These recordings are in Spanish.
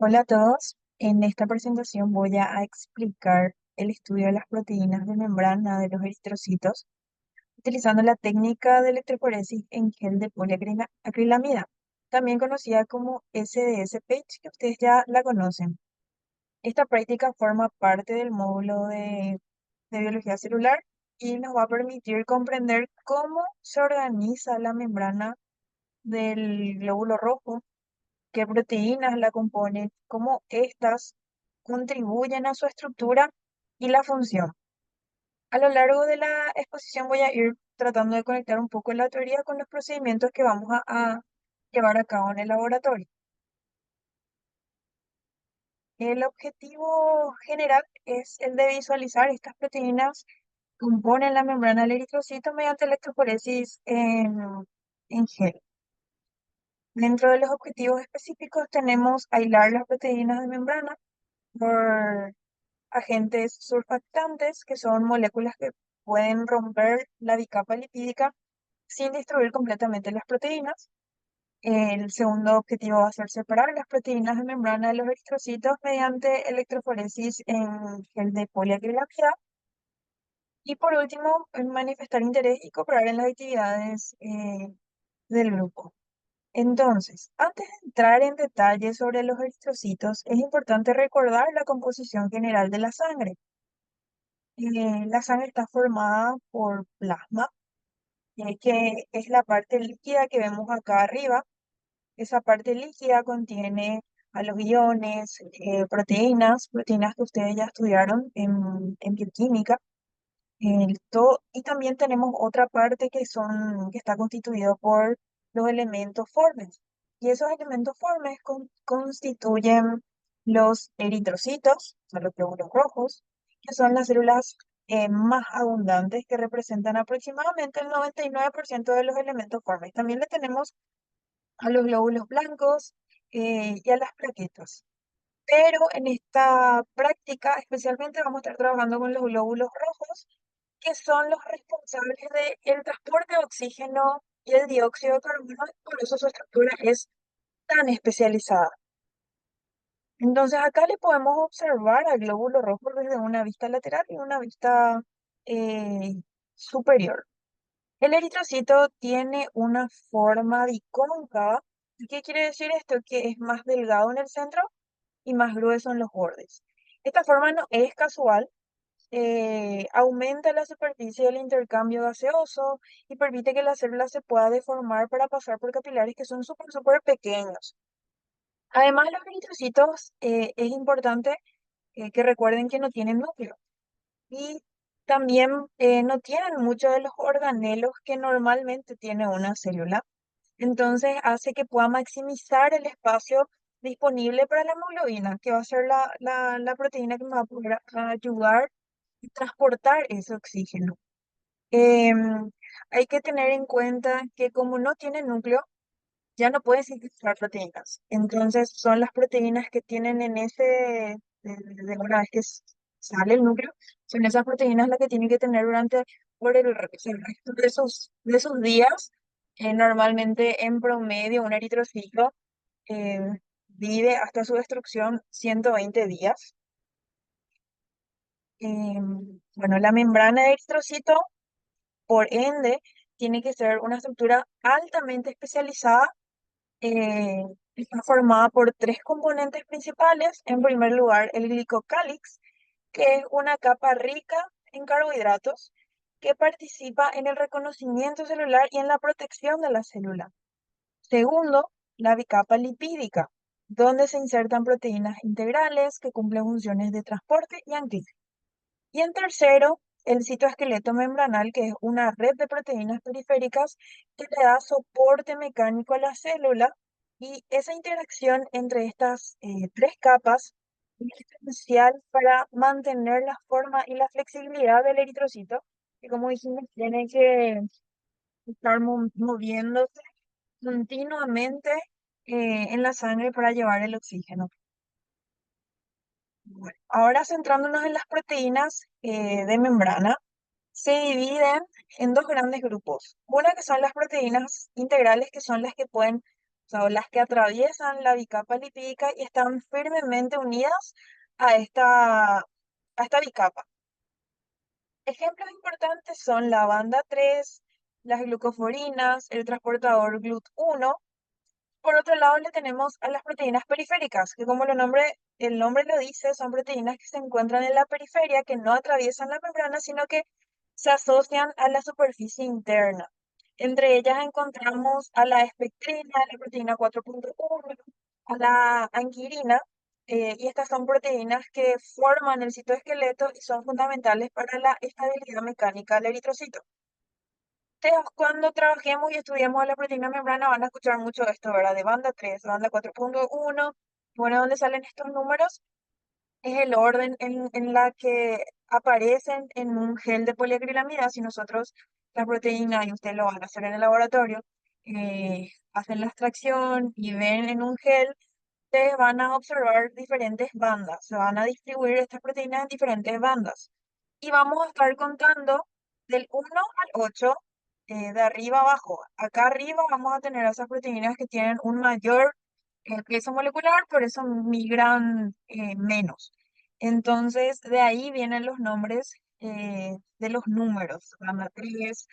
Hola a todos. En esta presentación voy a explicar el estudio de las proteínas de membrana de los eritrocitos utilizando la técnica de electroforesis en gel de poliacrilamida, también conocida como SDS-PAGE, que ustedes ya la conocen. Esta práctica forma parte del módulo de biología celular y nos va a permitir comprender cómo se organiza la membrana del glóbulo rojo, qué proteínas la componen, cómo éstas contribuyen a su estructura y la función. A lo largo de la exposición voy a ir tratando de conectar un poco la teoría con los procedimientos que vamos a llevar a cabo en el laboratorio. El objetivo general es el de visualizar estas proteínas que componen la membrana del eritrocito mediante electroforesis en gel. Dentro de los objetivos específicos tenemos aislar las proteínas de membrana por agentes surfactantes, que son moléculas que pueden romper la bicapa lipídica sin destruir completamente las proteínas. El segundo objetivo va a ser separar las proteínas de membrana de los eritrocitos mediante electroforesis en gel de poliacrilamida. Y por último, manifestar interés y cooperar en las actividades del grupo. Entonces, antes de entrar en detalle sobre los eritrocitos, es importante recordar la composición general de la sangre. La sangre está formada por plasma, que es la parte líquida que vemos acá arriba. Esa parte líquida contiene a los iones, proteínas que ustedes ya estudiaron en bioquímica. Y también tenemos otra parte que está constituido por los elementos formes. Y esos elementos formes constituyen los eritrocitos, son los glóbulos rojos, que son las células más abundantes que representan aproximadamente el 99% de los elementos formes. También le tenemos a los glóbulos blancos y a las plaquetas. Pero en esta práctica especialmente vamos a estar trabajando con los glóbulos rojos, que son los responsables del transporte de oxígeno y el dióxido de carbono, y por eso su estructura es tan especializada. Entonces acá le podemos observar al glóbulo rojo desde una vista lateral y una vista eh, superior. El eritrocito tiene una forma bicóncava. ¿Y qué quiere decir esto? Que es más delgado en el centro y más grueso en los bordes. Esta forma no es casual, aumenta la superficie del intercambio gaseoso y permite que la célula se pueda deformar para pasar por capilares que son súper pequeños. Además, los eritrocitos es importante que recuerden que no tienen núcleo y también no tienen muchos de los organelos que normalmente tiene una célula. Entonces hace que pueda maximizar el espacio disponible para la hemoglobina, que va a ser la proteína que me va a poder ayudar a transportar ese oxígeno. Em, Hay que tener en cuenta que como no tiene núcleo, ya no puede sintetizar proteínas. Entonces son las proteínas que tienen de una vez que sale el núcleo, son esas proteínas las que tienen que tener por el resto de sus días. Normalmente en promedio un eritrocito eh, vive hasta su destrucción 120 días. Bueno, la membrana de eritrocito, por ende, tiene que ser una estructura altamente especializada. eh, Está formada por tres componentes principales. En primer lugar, el glicocálix, que es una capa rica en carbohidratos que participa en el reconocimiento celular y en la protección de la célula. Segundo, la bicapa lipídica, donde se insertan proteínas integrales que cumplen funciones de transporte y anclaje. Y en tercero, el citoesqueleto membranal, que es una red de proteínas periféricas que le da soporte mecánico a la célula. Y esa interacción entre estas tres capas es esencial para mantener la forma y la flexibilidad del eritrocito, que como dijimos, tiene que estar moviéndose continuamente en la sangre para llevar el oxígeno. Bueno, ahora centrándonos en las proteínas de membrana, se dividen en dos grandes grupos. Una que son las proteínas integrales, que son las que pueden Son las que atraviesan la bicapa lipídica y están firmemente unidas a esta bicapa. Ejemplos importantes son la banda 3, las glucoforinas, el transportador GLUT1. Por otro lado, le tenemos a las proteínas periféricas, que como el nombre lo dice, son proteínas que se encuentran en la periferia, que no atraviesan la membrana, sino que se asocian a la superficie interna. Entre ellas encontramos a la espectrina, a la proteína 4.1, a la anquirina, y estas son proteínas que forman el citoesqueleto y son fundamentales para la estabilidad mecánica del eritrocito. Cuando trabajemos y estudiemos la proteína membrana van a escuchar mucho esto, ¿verdad? De banda 3, banda 4.1. Bueno, ¿dónde salen estos números? Es el orden en la que aparecen en un gel de poliacrilamida. Si nosotros la proteína, y ustedes lo van a hacer en el laboratorio, hacen la extracción y ven en un gel, ustedes van a observar diferentes bandas. Se van a distribuir estas proteínas en diferentes bandas. Y vamos a estar contando del 1 al 8, de arriba abajo. Acá arriba vamos a tener esas proteínas que tienen un mayor peso molecular, por eso migran menos. Entonces, de ahí vienen los nombres de los números, gamma 3,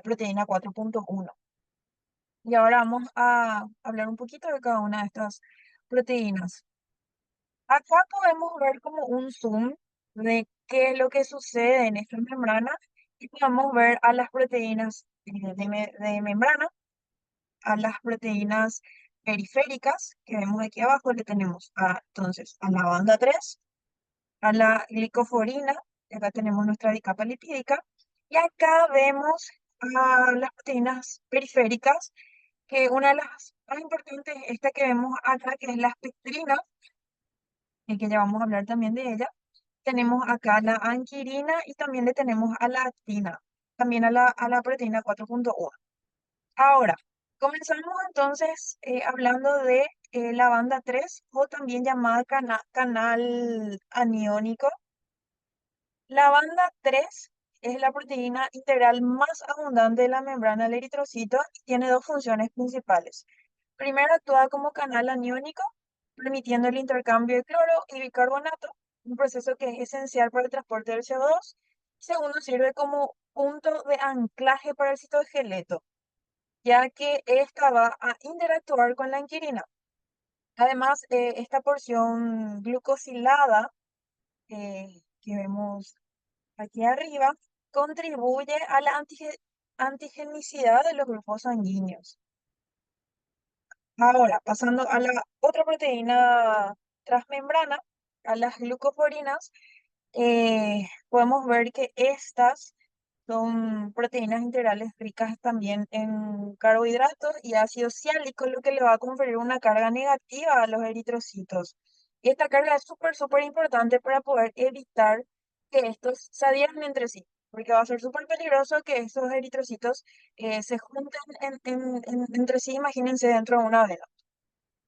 proteína 4.1. Y ahora vamos a hablar un poquito de cada una de estas proteínas. Acá podemos ver como un zoom de qué es lo que sucede en esta membrana y podemos ver a las proteínas de membrana, a las proteínas periféricas que vemos aquí abajo. Le tenemos entonces a la banda 3, a la glicoforina, y acá tenemos nuestra bicapa lipídica, y acá vemos a las proteínas periféricas, que una de las más importantes es esta que vemos acá, que es la pectrina, y que ya vamos a hablar también de ella. Tenemos acá la anquirina y también le tenemos a la actina, también a la proteína 4.1. Ahora, comenzamos entonces hablando de la banda 3, o también llamada canal aniónico. La banda 3 es la proteína integral más abundante de la membrana del eritrocito y tiene dos funciones principales. Primero, actúa como canal aniónico, permitiendo el intercambio de cloro y bicarbonato, un proceso que es esencial para el transporte del CO2. Segundo, sirve como punto de anclaje para el citoesqueleto, ya que esta va a interactuar con la anquirina. Además, esta porción glucosilada que vemos aquí arriba contribuye a la antigenicidad de los grupos sanguíneos. Ahora, pasando a la otra proteína transmembrana, a las glucoforinas, podemos ver que estas son proteínas integrales ricas también en carbohidratos y ácido siálico, lo que le va a conferir una carga negativa a los eritrocitos. Y esta carga es súper, súper importante para poder evitar que estos se adhieran entre sí, porque va a ser súper peligroso que estos eritrocitos se junten entre sí, imagínense, dentro de una vena.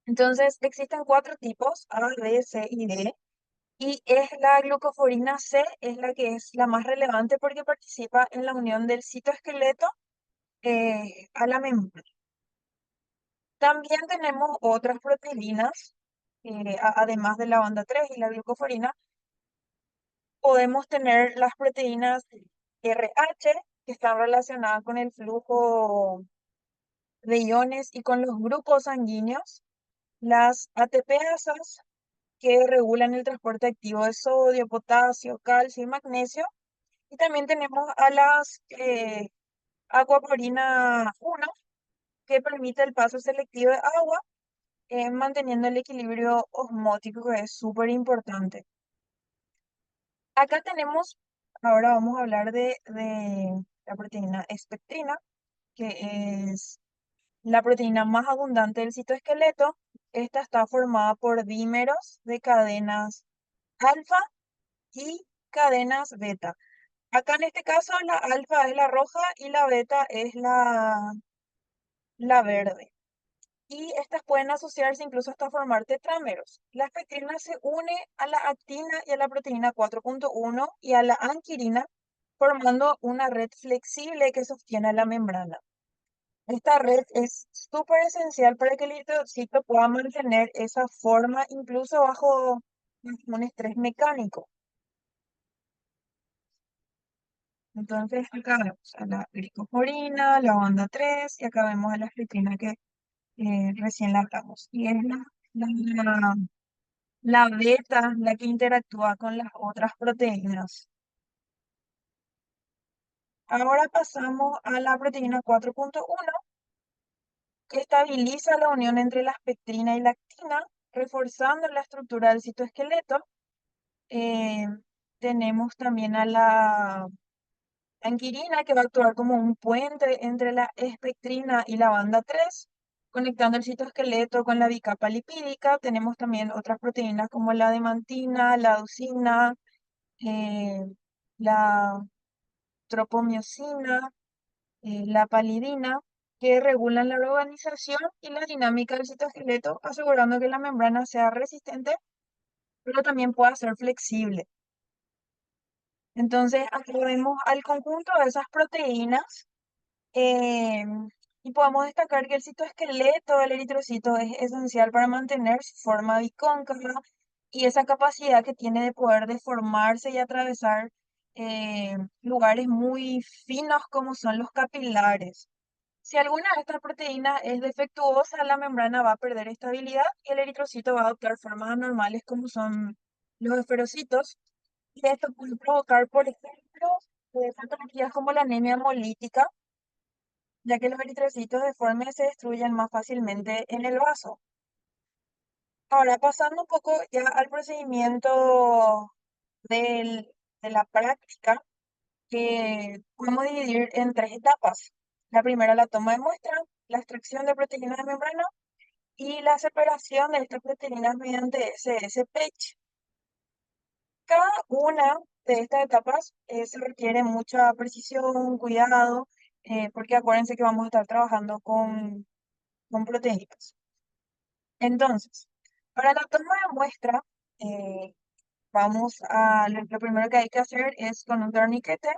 Entonces, existen cuatro tipos, A, B, C y D. Y es la glucoforina C, es la que es la más relevante porque participa en la unión del citoesqueleto a la membrana. También tenemos otras proteínas, además de la banda 3 y la glucoforina, podemos tener las proteínas RH, que están relacionadas con el flujo de iones y con los grupos sanguíneos, las ATPasas, que regulan el transporte activo de sodio, potasio, calcio y magnesio. Y también tenemos a las aquaporina 1, que permite el paso selectivo de agua, manteniendo el equilibrio osmótico, que es súper importante. Acá tenemos, ahora vamos a hablar de la proteína espectrina, que es la proteína más abundante del citoesqueleto. Esta está formada por dímeros de cadenas alfa y cadenas beta. Acá en este caso la alfa es la roja y la beta es la verde. Y estas pueden asociarse incluso hasta formar tetrámeros. La espectrina se une a la actina y a la proteína 4.1 y a la anquirina, formando una red flexible que sostiene la membrana. Esta red es súper esencial para que el eritrocito pueda mantener esa forma incluso bajo un estrés mecánico. Entonces, acá vemos a la glicoporina, la banda 3 y acá vemos a la escritina que recién la hablamos. Y es la, la beta la que interactúa con las otras proteínas. Ahora pasamos a la proteína 4.1 que estabiliza la unión entre la pectina y la actina, reforzando la estructura del citoesqueleto. Eh, Tenemos también a la anquirina que va a actuar como un puente entre la espectrina y la banda 3, conectando el citoesqueleto con la bicapa lipídica. Tenemos también otras proteínas como la demantina, la leucina, eh, la tropomiosina, la palidina, que regulan la organización y la dinámica del citoesqueleto, asegurando que la membrana sea resistente, pero también pueda ser flexible. Entonces, aquí vemos al conjunto de esas proteínas eh, y podemos destacar que el citoesqueleto del eritrocito es esencial para mantener su forma bicóncava y esa capacidad que tiene de poder deformarse y atravesar lugares muy finos como son los capilares. Si alguna de estas proteínas es defectuosa, la membrana va a perder estabilidad y el eritrocito va a adoptar formas anormales como son los esferocitos. Y esto puede provocar, por ejemplo, patologías como la anemia hemolítica, ya que los eritrocitos deformes se destruyen más fácilmente en el vaso. Ahora, pasando un poco ya al procedimiento de la práctica, que podemos dividir en tres etapas. La primera, la toma de muestra, la extracción de proteínas de membrana y la separación de estas proteínas mediante SS-PECH. Cada una de estas etapas se requiere mucha precisión, cuidado, porque acuérdense que vamos a estar trabajando con proteínas. Entonces, para la toma de muestra, eh, lo primero que hay que hacer es con un torniquete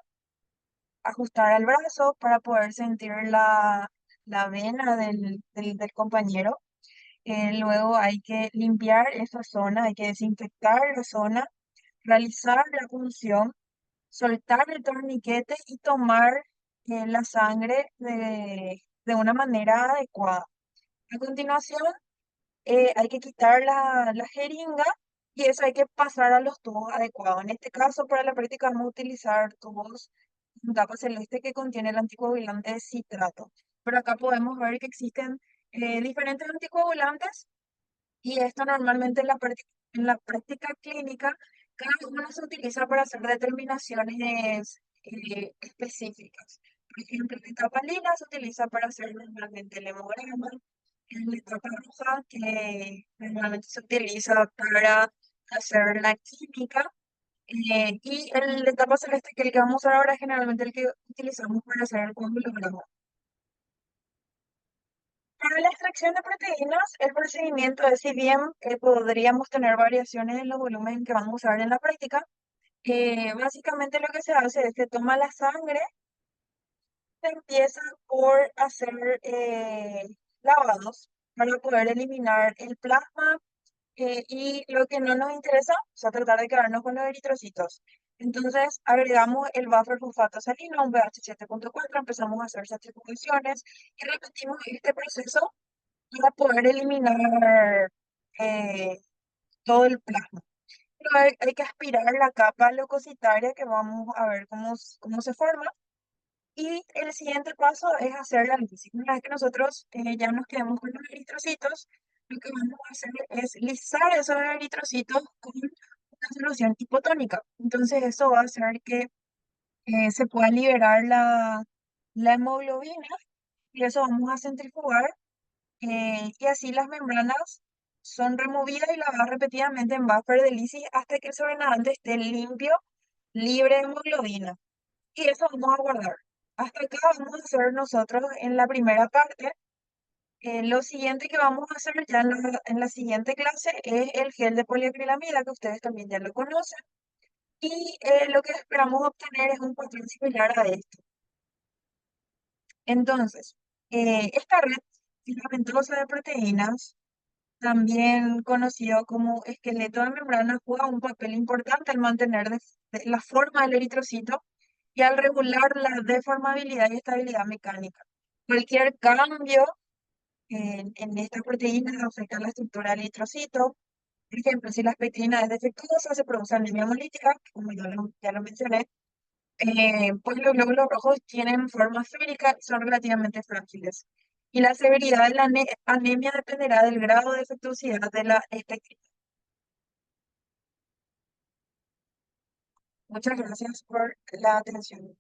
ajustar el brazo para poder sentir la vena del compañero. Luego hay que limpiar esa zona, hay que desinfectar la zona, realizar la punción, soltar el torniquete y tomar la sangre de una manera adecuada. A continuación, hay que quitar la jeringa y eso hay que pasar a los tubos adecuados. En este caso, para la práctica vamos a utilizar tubos con tapa celeste que contiene el anticoagulante de citrato. Pero acá podemos ver que existen diferentes anticoagulantes y esto normalmente en la práctica clínica, cada uno se utiliza para hacer determinaciones específicas. Por ejemplo, la etapa lila se utiliza para hacer normalmente el hemograma, en la etapa roja que normalmente se utiliza para hacer la química, y en la etapa celeste que el que vamos a usar ahora es generalmente el que utilizamos para hacer el coagulograma. Para la extracción de proteínas, el procedimiento es, si bien podríamos tener variaciones en los volúmenes que vamos a usar en la práctica, básicamente lo que se hace es que toma la sangre, se empieza por hacer lavados para poder eliminar el plasma y lo que no nos interesa, o sea, tratar de quedarnos con los eritrocitos. Entonces, agregamos el buffer sulfato salino, un pH 7.4, empezamos a hacer centrifugaciones y repetimos este proceso para poder eliminar eh, todo el plasma. Pero hay que aspirar la capa leucocitaria que vamos a ver cómo se forma. Y el siguiente paso es hacer la lisis. Una vez que nosotros ya nos quedamos con los eritrocitos, lo que vamos a hacer es lisar esos eritrocitos con una solución hipotónica. Entonces eso va a hacer que se pueda liberar la hemoglobina y eso vamos a centrifugar y así las membranas son removidas y lavadas repetidamente en buffer de lisis hasta que el sobrenadante esté limpio, libre de hemoglobina. Y eso vamos a guardar. Hasta acá vamos a hacer nosotros en la primera parte. Lo siguiente que vamos a hacer ya en la siguiente clase es el gel de poliacrilamida, que ustedes también ya lo conocen. Y lo que esperamos obtener es un patrón similar a esto. Entonces, Esta red filamentosa de proteínas, también conocido como esqueleto de membrana, juega un papel importante al mantener la forma del eritrocito y al regular la deformabilidad y estabilidad mecánica. Cualquier cambio en estas proteínas afecta la estructura del eritrocito. Por ejemplo, si la espectrina es defectuosa, se produce anemia hemolítica, como ya lo mencioné. Pues los glóbulos rojos tienen forma esférica y son relativamente frágiles. Y la severidad de la anemia dependerá del grado de defectuosidad de la espectrina. Muchas gracias por la atención.